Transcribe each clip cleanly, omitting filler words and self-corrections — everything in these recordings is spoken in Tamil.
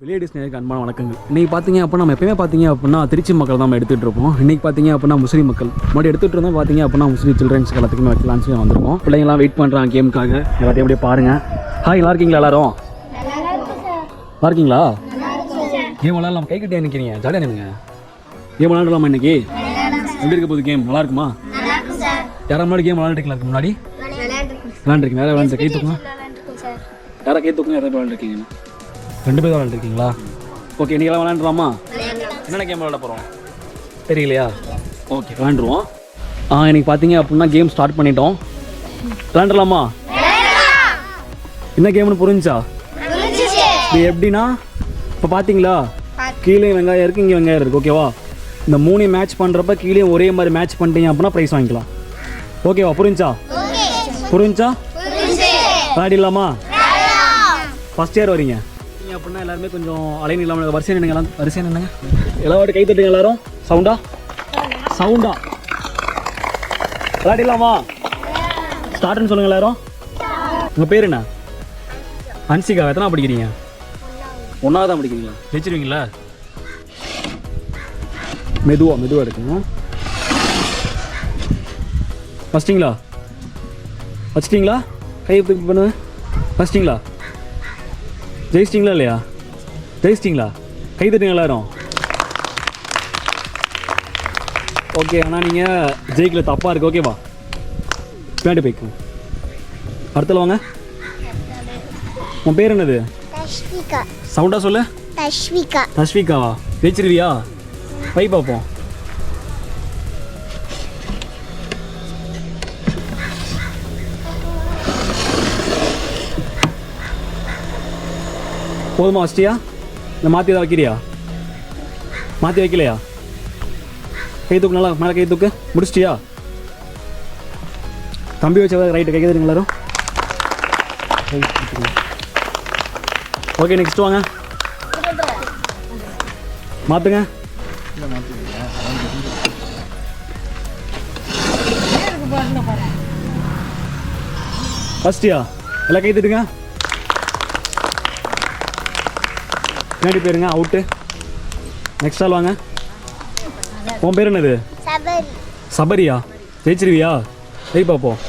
வில்லேஜ் நேருக்கு அன்பான வணக்கங்கள். இன்றைக்கி பார்த்தீங்க அப்படின்னா நம்ம எப்பயுமே பார்த்தீங்க அப்படின்னா திருச்சி மக்கள் தான் நம்ம எடுத்துகிட்டு இருப்போம். இன்றைக்கி பார்த்தீங்க அப்படின்னா முஸ்லீம் மக்கள் முன்னாடி எடுத்துகிட்டு இருந்தோம். பார்த்தீங்க அப்படின்னா முஸ்லீம் சில்ட்ரன்ஸ் எல்லாத்துக்குமே வைக்கலான்னு வந்திருக்கோம். பிள்ளைங்களாம் வெயிட் பண்ணுறாங்க கேமுக்காக. எல்லாத்தையும் அப்படியே பாருங்கள். ஹாய், நல்லா இருக்கீங்களா எல்லாரும்? நல்லா இருக்கீங்களா? கேம் விளாட்லாம். கை கட்டியா நிற்கிறீங்க? ஜாலியாக நினைங்க. கேம் விளாண்டுலாமா இன்னைக்கு? எப்படி இருக்க போகுது கேம்? நல்லா இருக்குமா? யாரா முன்னாடி கேம் விளாண்டுருக்கீங்களா? இருக்கு முன்னாடி விளாண்டுருக்கீங்க? யாராவது விளாண்டு கை தூக்குங்க. யாரா கை தூக்குங்க? யாராவது விளாண்டுருக்கீங்க? 2 பேர் விளாண்டுருக்கீங்களா? ஓகே, நீங்களாம் விளாண்டுலாமா? என்னென்ன கேம் விளாட போகிறோம் தெரியலையா? ஓகே, விளாண்டுருவோம். இன்னைக்கு பார்த்தீங்க அப்படின்னா கேம் ஸ்டார்ட் பண்ணிட்டோம். விளாண்டுலாமா? என்ன கேம்னு புரிஞ்சா? இது எப்படின்னா இப்போ பார்த்தீங்களா, கீழே வெங்காயம் இருக்குது, இங்கே வெங்காயம் இருக்குது. ஓகேவா? இந்த 3 மேட்ச் பண்ணுறப்ப கீழே ஒரே மாதிரி மேட்ச் பண்ணிட்டீங்க அப்படின்னா ப்ரைஸ் வாங்கிக்கலாம். ஓகேவா? புரிஞ்சா? விளையாடிடலாமா? ஃபஸ்ட் இயர் வரீங்க அப்படின்னா எல்லாருமே கொஞ்சம் அலைன் இல்லாமல் வரிசை நின்னுங்க. எல்லாம் வரிசை நின்னுங்க. எல்லாரும் கை தட்டுங்க. எல்லாரும் சவுண்டா விளையாடிடலாமா? ஸ்டார்ட்னு சொல்லுங்க எல்லாரும். உங்கள் பேர் என்ன? ஹன்சிகா. எத்தனை படிக்கிறீங்க? 1வது தான் படிக்கிறீங்களா? ஜெயிச்சிருவீங்களா? மெதுவாக எடுக்கணும். வச்சிட்டிங்களா? கை பண்ணு. ஃபஸ்ட்டிங்களா? ஜெயிச்சிட்டிங்களா இல்லையா? ஜெயிச்சிட்டிங்களா? கை தட்டுங்க எல்லாரும். ஓகே, ஆனால் நீங்கள் ஜெயிக்கல, தப்பாக இருக்குது. ஓகேவா? பின்னாடி போய்க்கும். அடுத்தல வாங்க. உன் பேர் என்னது? சவுண்டா சொல்லு. தஷ்விகாவா? ஜெயிச்சிருவியா? பை பார்ப்போம். போதுமா? வச்சிட்டியா? இல்லை மாற்றி தான் வைக்கிறியா? மாற்றி வைக்கலையா? கை தூக்கு. நல்லா மேலே கை தூக்கு. முடிச்சிட்டியா? கம்பி வச்ச ரைட்டு. கை தருங்க எல்லாரும். ஓகே, நெக்ஸ்ட் வாங்க. மாற்றுங்க. ஃபஸ்ட்டியா? எல்லாம் கை தட்டுங்க. பின்னாடி போயிருங்க. அவுட்டு. நெக்ஸ்ட் ஆள் வாங்க. உன் பேர் என்னது? சபரியா? ஜெயிச்சிருவியா? கை பார்ப்போம்.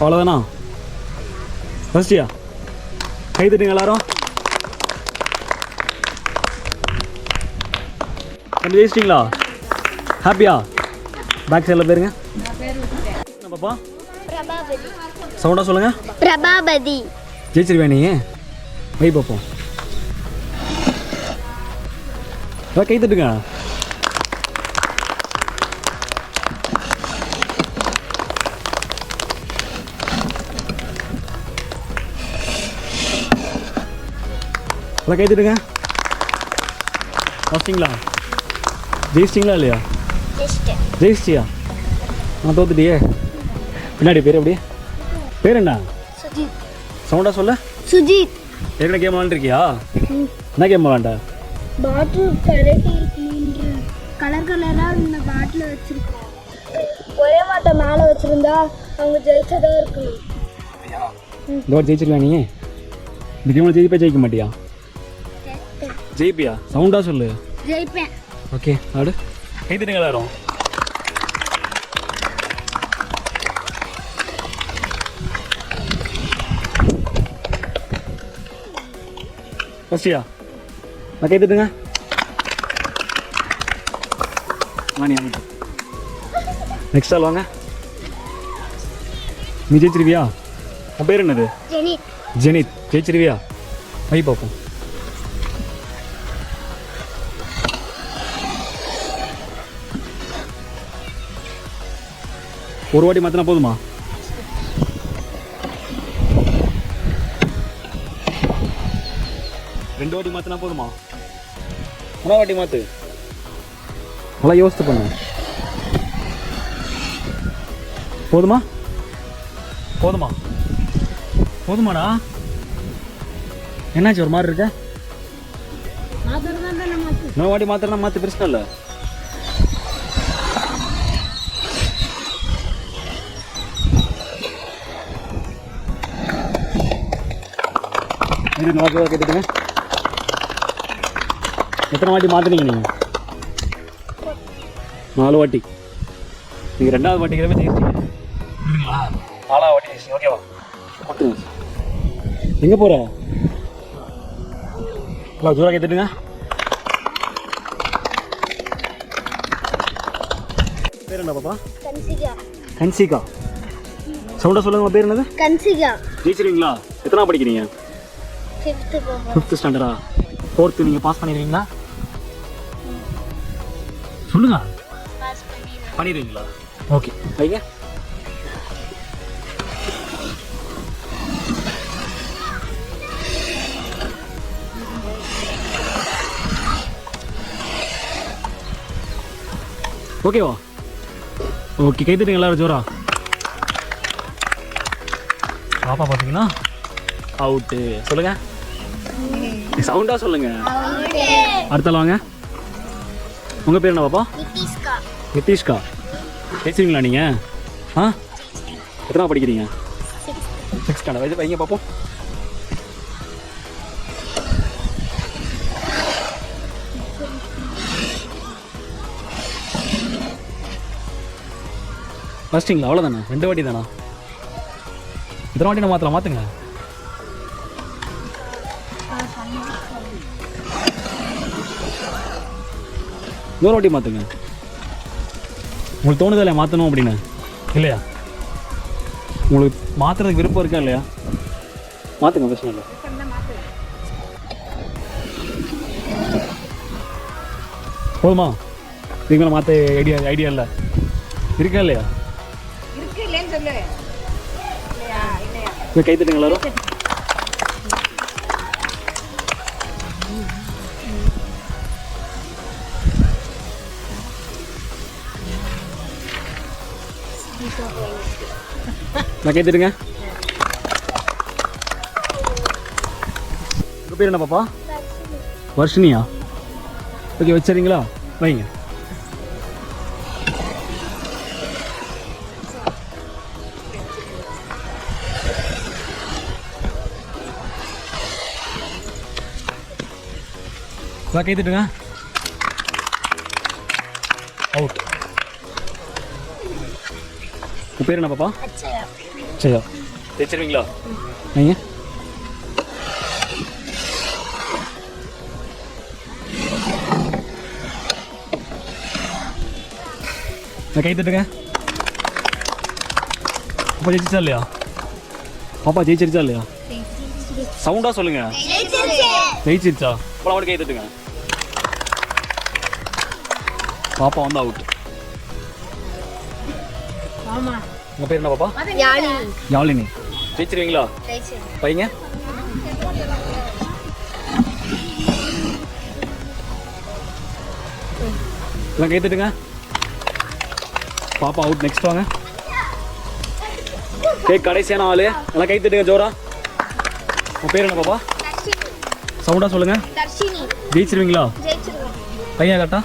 அவ்வளோதானா? ஃபஸ்ட்டியா? கை தட்டுங்க எல்லாரும். கொஞ்சம் ஜெயிச்சிட்டிங்களா? ஹாப்பியா? பேக் சைடில் போயிருங்க. பாப்பா சவுண்டா சொல்லுங்க. பிரபாபதி. ஜெயிச்சிருவியா நீ? வை பார்ப்போம். கை தட்டுங்க. கை தட்டுங்க. ஃபஸ்ட்டிங்களா? ஜெயிச்சிட்டிங்களா இல்லையா? ஜெயிச்சிட்டியா? நான் தோத்துட்டியே. பின்னாடி பேர் எப்படி? பேர் என்ன? சவுண்டா சொல்ல. சுஜித். ஏற்கனவே கேம் விளாண்டுருக்கியா? என்ன கேம் விளாண்ட? பாட்டில் கலர் கலராக இந்த பாட்டில் வச்சுருக்கோம். ஒரே மாட்டை மேலே வச்சுருந்தா அவங்க ஜெயிச்சதாக இருக்கணும். இந்த ஜெயிச்சிருவியா நீ? இந்த கேமில் ஜெயிக்க மாட்டியா? ஜெயிப்பியா? சவுண்டா சொல்லு. ஜெயிப்பேன். ஓகே, ஆடு. கை தட்டுங்க எல்லாரும். ஃபஸ்ட்டியா? நான் கை தட்டுங்க. நெக்ஸ்ட் ஆள் வாங்க. நீ ஜெயிச்சிருவியா? உன் பேர் என்னது? ஜெனித். ஜெயிச்சிருவியா? வை பார்ப்போம். ஒரு வாட்டி மாற்றினா போதுமா? ரெண்டு வாட்டி மாற்றினா போதுமா? 3 வாட்டி மாற்று. நல்லா யோசித்து பண்ணு. போதுமாடா? என்னாச்சு ஒரு மாதிரி இருக்க? 3 வாட்டி மாத்திரனா மாற்றி பிரச்சனை இல்லை. இது நல்லா கேட்டுட்டுங்க. எத்தனை வாட்டி மாற்றினீங்க நீங்கள்? 4 வாட்டி. நீங்கள் 2வது வாட்டிக்கிறப்ப ஜெயிச்சிங்க. புரியுதுங்களா? 4வது வாட்டி ஜெயிச்சிங்க. ஓகேவா? ஓகே. எங்கே போகிற? ஹலோ, ஜோராக கேட்டுட்டுங்க. பேர் என்ன பாப்பா? கன்சிகா. கன்சிகா. சவுண்டாக சொல்லுங்க. உங்கள் பேர் என்னது? கன்சிகா. ஜெயிச்சிருவீங்களா? எத்தனை படிக்கிறீங்க? 5th போகும். 5th ஸ்டாண்டர்டா? 4th நீங்கள் பாஸ் பண்ணிடுவீங்களா? சொல்லுங்க. பாஸ் பண்ணிடுவேன். பண்ணிடுவீங்களா? ஓகே, வைங்க. ஓகேவா? ஓகே, கைத்துட்டுங்க எல்லாரும் ஜோரா. பாப்பா பார்த்தீங்கன்னா அவுட்டு. சொல்லுங்க, சவுண்டா சொல்லுங்க. அடுத்தால வாங்க. உங்கள் பேர் என்ன பாப்பா? நிதிஷ்கா. நிதிஷ்கா. பேசுவீங்களா நீங்கள்? ஆ, எத்தனை படிக்கிறீங்க? 6th standard. வைங்க பார்ப்போம். ஃபஸ்ட்டிங்களா? அவ்வளோதானே? 2 வாட்டி தானா? எத்தனை வாட்டி நான் மாற்றுங்க. இன்னொரு வாட்டி மாற்றுங்க. உங்களுக்கு தோணுதா இல்லையா மாற்றணும் அப்படின்னு? இல்லையா? உங்களுக்கு மாற்றுறதுக்கு விருப்பம் இருக்கா இல்லையா? மாற்றுங்க, பிரச்சனை இல்லை. போதுமா? இதுக்கு மேலே மாற்ற ஐடியா இல்லை இருக்கா இல்லையா? கை தட்டுங்க எல்லாரும். நான் கேட்டுடுங்க. உங்கள் பேர் என்ன பாப்பா? வர்ஷினியா. ஓகே, வச்சுறீங்களா? வைங்க. கை தட்டுங்க. அவுட். உங்கள் பேர் என்ன பாப்பா? சரி, தேய்ச்சிருவீங்களா? நீங்க கை தட்டுங்க. பாப்பா ஜெயிச்சிச்சா இல்லையா? பாப்பா ஜெயிச்சிருச்சா இல்லையா? சவுண்டாக சொல்லுங்க. ஜெயிச்சிருச்சா? அப்புறம் அவனுக்கு கை தட்டுங்க. பாப்பா வந்து அவுட். உங்க பேர் என்ன பாப்பா? யாழினி. ஜெயிச்சிருவீங்களா? பையங்க எல்லாம் கை தட்டுங்க. பாப்பா அவுட். நெக்ஸ்ட் வாங்க. கேக் கடைசியான ஆளு. எல்லாம் கை தட்டுங்க ஜோரா. உங்க பேர் என்ன பாப்பா? சவுண்டா சொல்லுங்க. ஜெயிச்சிருவீங்களா? பையன் கரெக்டா?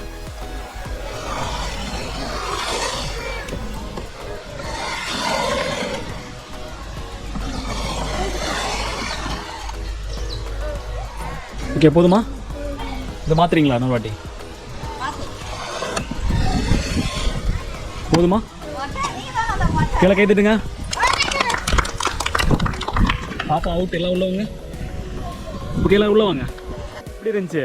ஓகே, போதுமா? இதை மாத்துறீங்களா இன்னொரு வாட்டி? போதுமா? கீழே கை தட்டுங்க. பாப்பா அவுட். எல்லாம் உள்ளவங்க. ஓகே, எல்லாம் உள்ள வாங்க. எப்படி இருந்துச்சு?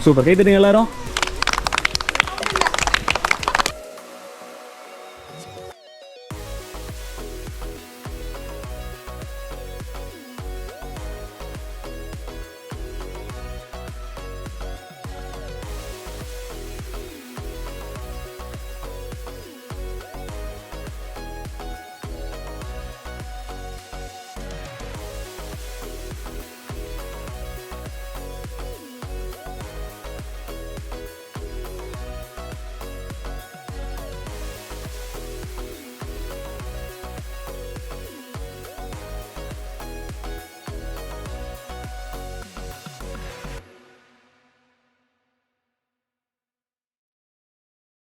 சூப்பர். கை தட்டுங்க எல்லாரும்.